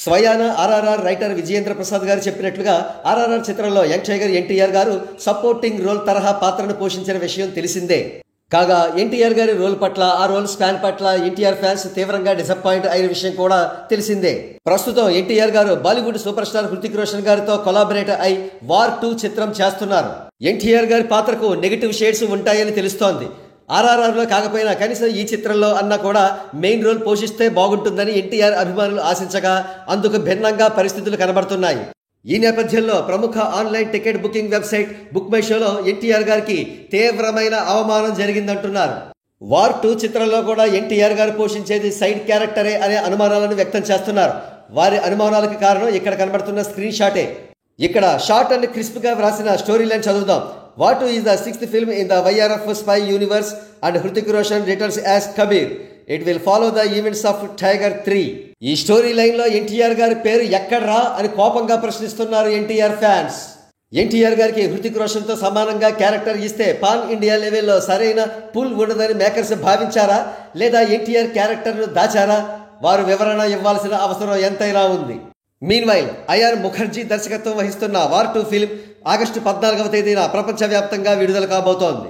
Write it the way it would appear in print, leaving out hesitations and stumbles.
స్వయాన ఆర్ఆర్ఆర్ రైటర్ విజయేంద్ర ప్రసాద్ గారు చెప్పినట్లుగా ఆర్ఆర్ఆర్ చిత్రంలో యంగ్ టైగర్ ఎన్టీఆర్ గారు సపోర్టింగ్ రోల్ తరహా పాత్రను పోషించిన విషయం తెలిసిందే. కాగా ఎన్టీఆర్ గారి రోల్ పట్ల, ఆ రోల్ స్పాన్ పట్ల ఎన్టీఆర్ ఫ్యాన్స్ తీవ్రంగా డిసప్పాయింట్ అయిన విషయం కూడా తెలిసిందే. ప్రస్తుతం ఎన్టీఆర్ గారు బాలీవుడ్ సూపర్ స్టార్ హృతిక్ రోషన్ గారితో కొలాబరేట్ అయి వార్ 2 చిత్రం చేస్తున్నారు. ఎన్టీఆర్ గారి పాత్రకు నెగిటివ్ షేడ్స్ ఉంటాయని తెలుస్తోంది. ఆర్ఆర్ఆర్లో కాకపోయినా కనీసం ఈ చిత్రంలో అన్నా కూడా మెయిన్ రోల్ పోషిస్తే బాగుంటుందని ఎన్టీఆర్ అభిమానులు ఆశించగా అందుకు భిన్నంగా పరిస్థితులు కనబడుతున్నాయి. ఈ నేపథ్యంలో ప్రముఖ online ticket booking website book my షోలో ఎన్టీఆర్ గారికి తీవ్రమైన అవమానం జరిగిందంటున్నారు. వార్ 2 చిత్రంలో కూడా ఎన్టీఆర్ గారు పోషించేది సైడ్ క్యారెక్టరే అనే అనుమానాలను వ్యక్తం చేస్తున్నారు. వారి అనుమానాలకు కారణం ఇక్కడ కనబడుతున్న స్క్రీన్ షాటే. ఇక్కడ షార్ట్ అండ్ క్రిస్ప్ గా వ్రాసిన స్టోరీ లైన్ చదువుదాం. War 2 is the 6th film in the YRF spy universe and Hrithik Roshan returns as Kabir. It will follow the events of Tiger 3. ఈ స్టోరీ లైన్ లో ఎన్టీఆర్ గారి పేరు ఎక్కడ్రా అని కోపంగా ప్రశ్నిస్తున్నారు ఎన్టీఆర్ ఫ్యాన్స్. ఎన్టీఆర్ గారికి హృతిక్ రోషన్ తో సమానంగా క్యారెక్టర్ ఇస్తే పాన్ ఇండియా లెవెల్లో సరైన పుల్ ఉండదని మేకర్స్ భావించారా, లేదా ఎన్టీఆర్ క్యారెక్టర్ ను దాచారా? వారు వివరణ ఇవ్వాల్సిన అవసరం ఎంతైనా ఉంది. మీన్వైల్ అయాన్ ముఖర్జీ దర్శకత్వం వహిస్తున్న వార్ 2 ఫిల్మ్ ఆగస్టు 14వ తేదీన ప్రపంచవ్యాప్తంగా విడుదల కాబోతోంది.